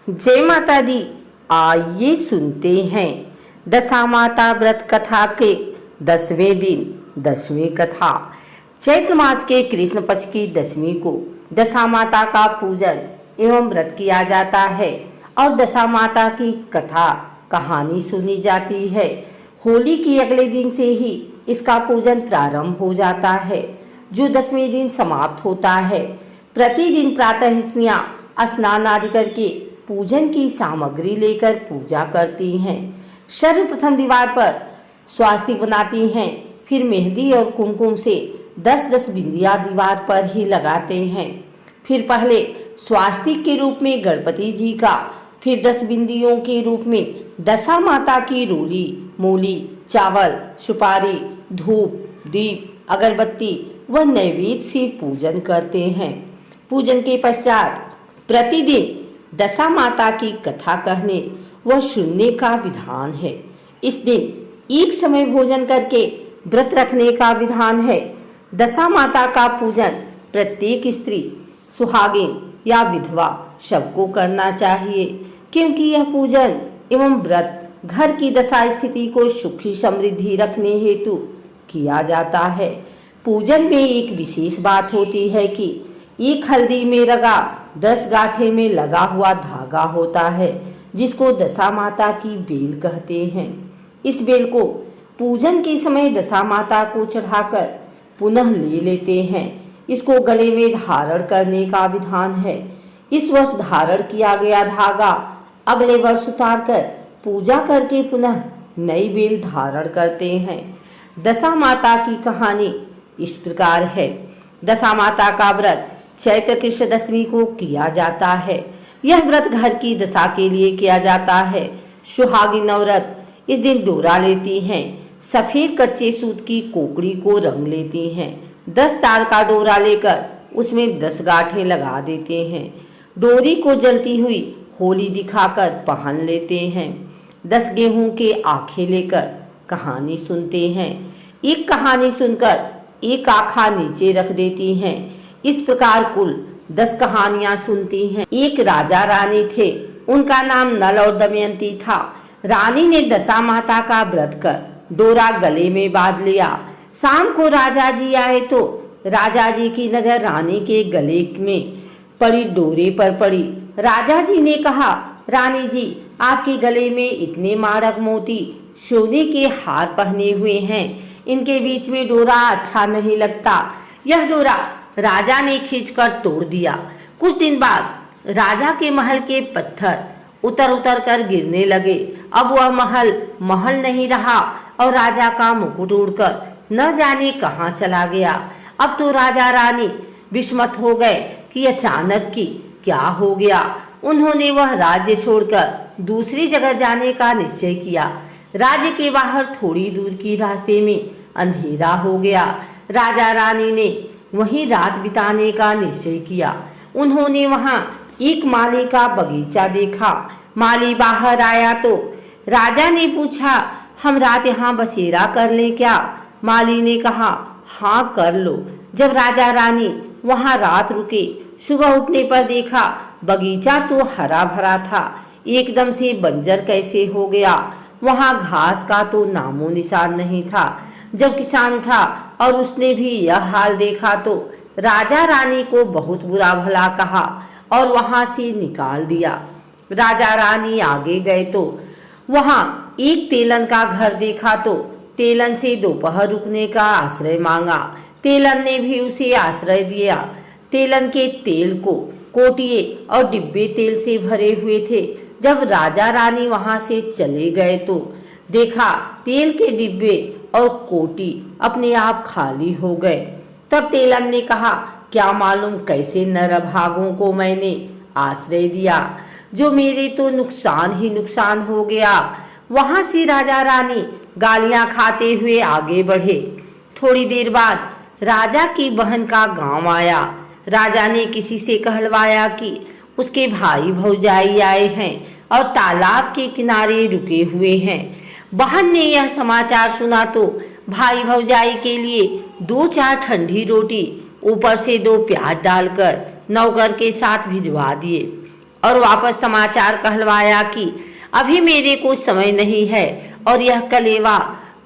जय माता दी। आइए सुनते हैं दशा माता व्रत कथा के 10वें दिन 10वीं कथा। चैत्र मास के कृष्ण पक्ष की 10वीं को दशा माता का पूजन एवं व्रत किया जाता है और दशा माता की कथा कहानी सुनी जाती है। होली के अगले दिन से ही इसका पूजन प्रारंभ हो जाता है, जो 10वें दिन समाप्त होता है। प्रतिदिन प्रातः स्त्रियां स्नान आदि करके पूजन की सामग्री लेकर पूजा करती हैं। सर्वप्रथम दीवार पर स्वास्तिक बनाती हैं, फिर मेहंदी और कुमकुम से 10-10 बिंदियां दीवार पर ही लगाते हैं। फिर पहले स्वास्तिक के रूप में गणपति जी का, फिर 10 बिंदियों के रूप में दशा माता की रोली, मूली, चावल, सुपारी, धूप, दीप, अगरबत्ती व नैवेद्य से पूजन करते हैं। पूजन के पश्चात प्रतिदिन दशा माता की कथा कहने व सुनने का विधान है। इस दिन एक समय भोजन करके व्रत रखने का विधान है। दशा माता का पूजन प्रत्येक स्त्री, सुहागिन या विधवा सबको करना चाहिए, क्योंकि यह पूजन एवं व्रत घर की दशा स्थिति को सुखी समृद्धि रखने हेतु किया जाता है। पूजन में एक विशेष बात होती है कि एक हल्दी में रगा 10 गांठे में लगा हुआ धागा होता है, जिसको दशा माता की बेल कहते हैं। इस बेल को पूजन के समय दशा माता को चढ़ाकर पुनः ले लेते हैं। इसको गले में धारण करने का विधान है। इस वर्ष धारण किया गया धागा अगले वर्ष उतार कर पूजा करके पुनः नई बेल धारण करते हैं। दशा माता की कहानी इस प्रकार है। दशा माता का व्रत चैत्र कृष्ण 10वीं को किया जाता है। यह व्रत घर की दशा के लिए किया जाता है। सुहागिन औरत इस दिन डोरा लेती हैं, सफेद कच्चे सूत की कोकड़ी को रंग लेती हैं, 10 तार का डोरा लेकर उसमें 10 गांठें लगा देते हैं। डोरी को जलती हुई होली दिखाकर पहन लेते हैं। 10 गेहूं के आखे लेकर कहानी सुनते हैं। एक कहानी सुनकर एक आखा नीचे रख देती हैं। इस प्रकार कुल 10 कहानियां सुनती हैं। एक राजा रानी थे, उनका नाम नल और दमयंती था। रानी ने दशा माता का व्रत कर डोरा गले में बांध लिया। शाम को राजा जी आए तो राजा जी की नजर रानी के गले में पड़ी डोरे पर पड़ी। राजा जी ने कहा, रानी जी, आपके गले में इतने मारक मोती सोने के हार पहने हुए हैं, इनके बीच में डोरा अच्छा नहीं लगता। यह डोरा राजा ने खींचकर तोड़ दिया। कुछ दिन बाद राजा के महल के पत्थर उतर उतर कर गिरने लगे। अब वह महल नहीं रहा और राजा का मुकुट उड़कर न जाने कहां चला गया। अब तो राजा रानी विस्मित हो गए कि अचानक की क्या हो गया। उन्होंने वह राज्य छोड़कर दूसरी जगह जाने का निश्चय किया। राज्य के बाहर थोड़ी दूर की रास्ते में अंधेरा हो गया। राजा रानी ने वहीं रात बिताने का निश्चय किया। उन्होंने वहां एक माली का बगीचा देखा। माली बाहर आया तो राजा ने पूछा, हम रात यहाँ बसेरा कर लें क्या? माली ने कहा, हाँ कर लो। जब राजा रानी वहां रात रुके, सुबह उठने पर देखा बगीचा तो हरा भरा था, एकदम से बंजर कैसे हो गया। वहां घास का तो नामो निशान नहीं था। जब किसान उठा और उसने भी यह हाल देखा तो राजा रानी को बहुत बुरा भला कहा और वहां से निकाल दिया। राजा रानी आगे गए तो वहां एक तेलन का घर देखा तो तेलन से दोपहर रुकने का आश्रय मांगा। तेलन ने भी उसे आश्रय दिया। तेलन के तेल को कोटिए और डिब्बे तेल से भरे हुए थे। जब राजा रानी वहां से चले गए तो देखा तेल के डिब्बे और कोटी अपने आप खाली हो गए। तब तेलन ने कहा, क्या मालूम कैसे नरभागों को मैंने आश्रय दिया, जो मेरे तो नुकसान ही नुकसान हो गया। वहां से राजा रानी गालियां खाते हुए आगे बढ़े। थोड़ी देर बाद राजा की बहन का गांव आया। राजा ने किसी से कहलवाया कि उसके भाई भौजाई आए हैं और तालाब के किनारे रुके हुए हैं। बहन ने यह समाचार सुना तो भाई भौजाई के लिए 2-4 ठंडी रोटी ऊपर से 2 प्याज डालकर नौकर के साथ भिजवा दिए। और वापस समाचार कहलवाया कि अभी मेरे को समय नहीं है और यह कलेवा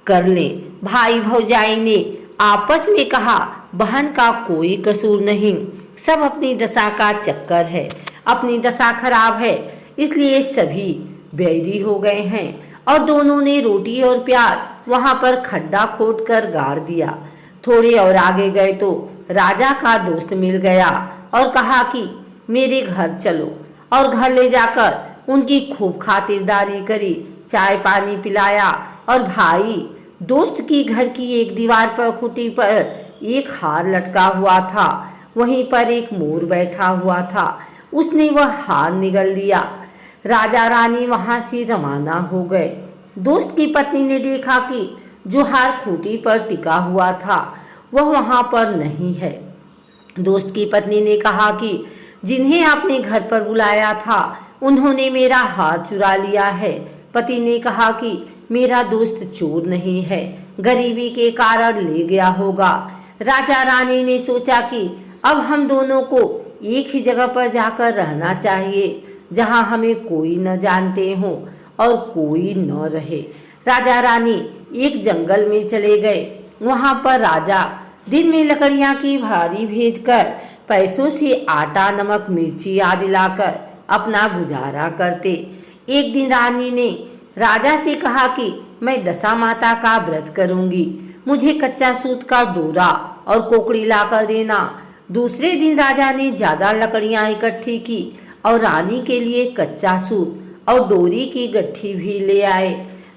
कर ले। भाई भौजाई ने आपस में कहा, बहन का कोई कसूर नहीं, सब अपनी दशा का चक्कर है, अपनी दशा खराब है इसलिए सभी बैरी हो गए हैं। और दोनों ने रोटी और प्याज वहां पर खड्डा खोद कर गाड़ दिया। थोड़े और आगे गए तो राजा का दोस्त मिल गया और कहा कि मेरे घर चलो, और घर ले जाकर उनकी खूब खातिरदारी करी, चाय पानी पिलाया। और भाई दोस्त की घर की एक दीवार पर खूंटी पर एक हार लटका हुआ था, वहीं पर एक मोर बैठा हुआ था, उसने वह हार निगल लिया। राजा रानी वहां से रवाना हो गए। दोस्त की पत्नी ने देखा कि जो हार खूंटी पर टिका हुआ था वह वहां पर नहीं है। दोस्त की पत्नी ने कहा कि जिन्हें आपने घर पर बुलाया था उन्होंने मेरा हार चुरा लिया है। पति ने कहा कि मेरा दोस्त चोर नहीं है, गरीबी के कारण ले गया होगा। राजा रानी ने सोचा कि अब हम दोनों को एक ही जगह पर जाकर रहना चाहिए, जहां हमें कोई न जानते हो और कोई न रहे। राजा रानी एक जंगल में चले गए। वहां पर राजा दिन में लकड़ियां की भारी भेजकर पैसों से आटा नमक मिर्ची आदि लाकर अपना गुजारा करते। एक दिन रानी ने राजा से कहा कि मैं दशा माता का व्रत करूंगी, मुझे कच्चा सूत का डोरा और कोकड़ी लाकर देना। दूसरे दिन राजा ने ज्यादा लकड़ियां इकट्ठी की और रानी के लिए कच्चा सूत और डोरी की गट्ठी भी ले आए।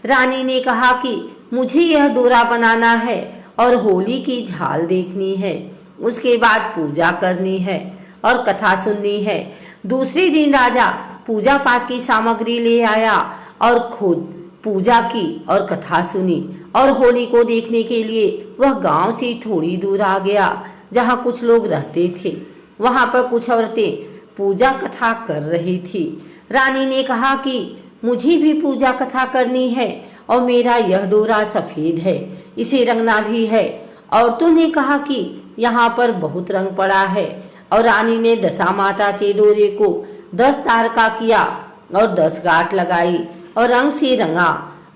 रानी ने कहा कि मुझे यह डोरा बनाना है और होली की झाल देखनी है, उसके बाद पूजा करनी है और कथा सुननी है। दूसरे दिन राजा पूजा पाठ की सामग्री ले आया और खुद पूजा की और कथा सुनी। और होली को देखने के लिए वह गांव से थोड़ी दूर आ गया जहां कुछ लोग रहते थे। वहां पर कुछ औरतें पूजा कथा कर रही थी। रानी ने कहा कि मुझे भी पूजा कथा करनी है और मेरा यह डोरा सफेद है, इसे रंगना भी है। औरतों ने कहा कि यहाँ पर बहुत रंग पड़ा है। और रानी ने दशा माता के डोरे को 10 तार का किया और 10 गांठ लगाई और रंग से रंगा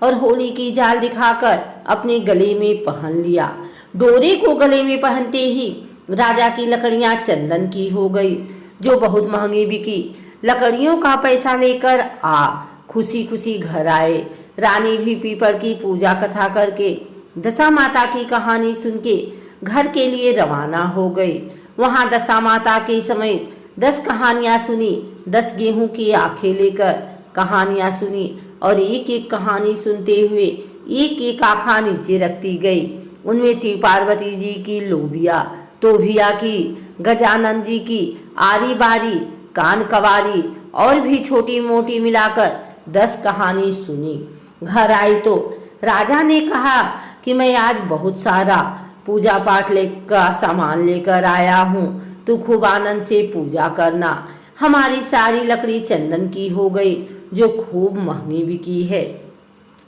और होली की जाल दिखाकर अपने गले में पहन लिया। डोरे को गले में पहनते ही राजा की लकड़ियां चंदन की हो गई, जो बहुत महंगी बिकी। लकड़ियों का पैसा लेकर खुशी खुशी घर आए। रानी भी पीपल की पूजा कथा करके दशा माता की कहानी सुन के घर के लिए रवाना हो गई। वहां दशा माता के समय 10 कहानियां सुनी, 10 गेहूं की आंखें लेकर कहानियां सुनी और एक एक कहानी सुनते हुए एक एक आँखा नीचे रखती गई। उनमें शिव पार्वती जी की लोबिया, तोभिया की, गजानन जी की, आरी बारी, कान कवारी और भी छोटी मोटी मिलाकर 10 कहानी सुनी। घर आई तो राजा ने कहा कि मैं आज बहुत सारा पूजा पाठ लेकर सामान लेकर आया हूँ, तू खूब आनंद से पूजा करना। हमारी सारी लकड़ी चंदन की हो गई, जो खूब महंगी बिकी है।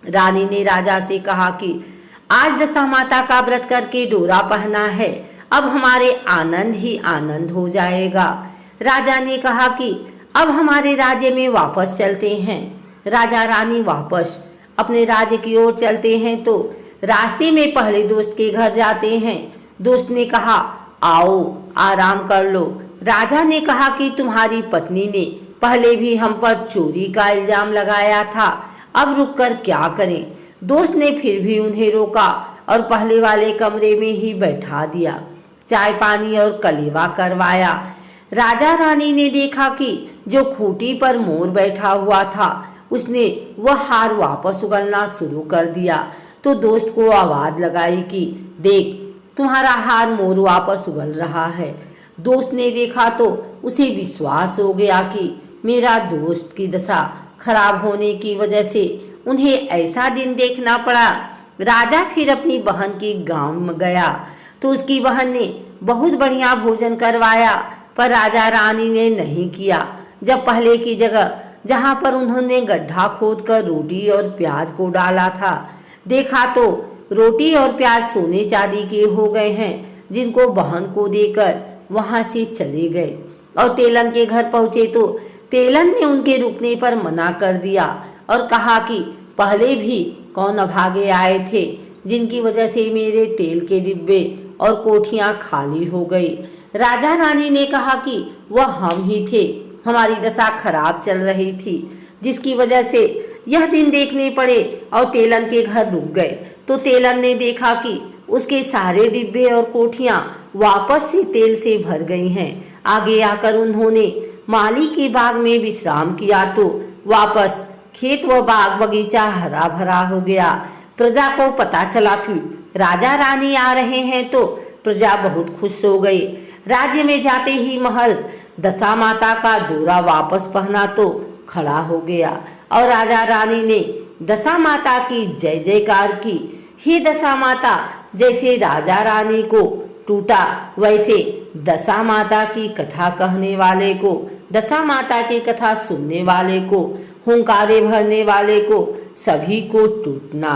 रानी ने राजा से कहा कि आज दशा माता का व्रत करके डोरा पहना है, अब हमारे आनंद ही आनंद हो जाएगा। राजा ने कहा कि अब हमारे राज्य में वापस चलते हैं। राजा रानी वापस अपने राज्य की ओर चलते हैं तो रास्ते में पहले दोस्त के घर जाते हैं। दोस्त ने कहा, आओ आराम कर लो। राजा ने कहा कि तुम्हारी पत्नी ने पहले भी हम पर चोरी का इल्जाम लगाया था, अब रुक कर क्या करें। दोस्त ने फिर भी उन्हें रोका और पहले वाले कमरे में ही बैठा दिया, चाय पानी और कलेवा करवाया। राजा रानी ने देखा कि जो खूंटी पर मोर बैठा हुआ था उसने वह हार वापस उगलना शुरू कर दिया। तो दोस्त को आवाज लगाई कि देख, तुम्हारा हार मोर वापस उगल रहा है। दोस्त ने देखा तो उसे विश्वास हो गया कि मेरा दोस्त की दशा खराब होने की वजह से उन्हें ऐसा दिन देखना पड़ा। राजा फिर अपनी बहन के गांव में गया तो उसकी बहन ने बहुत बढ़िया भोजन करवाया, पर राजा रानी ने नहीं किया। जब पहले की जगह जहां पर उन्होंने गड्ढा खोदकर रोटी और प्याज को डाला था, देखा तो रोटी और प्याज सोने चांदी के हो गए हैं, जिनको बहन को देकर वहां से चले गए। और तेलन के घर पहुंचे तो तेलन ने उनके रुकने पर मना कर दिया और कहा कि पहले भी कौन अभागे आए थे जिनकी वजह से मेरे तेल के डिब्बे और कोठियां खाली हो गई। राजा रानी ने कहा कि वह हम ही थे, हमारी दशा खराब चल रही थी जिसकी वजह से यह दिन देखने पड़े और तेलन के घर रुक गए। तो तेलन ने देखा कि उसके सारे डिब्बे और कोठियां वापस से तेल से भर गई हैं। आगे आकर उन्होंने माली के बाग में विश्राम किया तो वापस खेत व बाग बगीचा हरा भरा हो गया। प्रजा को पता चला कि राजा रानी आ रहे हैं तो प्रजा बहुत खुश हो गई। राज्य में जाते ही महल दशा माता का डोरा वापस पहना तो खड़ा हो गया और राजा रानी ने दशा माता की जय जयकार की। हे दशा माता, जैसे राजा रानी को टूटा वैसे दशा माता की कथा कहने वाले को, दशा माता की कथा सुनने वाले को, हुंकारे भरने वाले को, सभी को टूटना।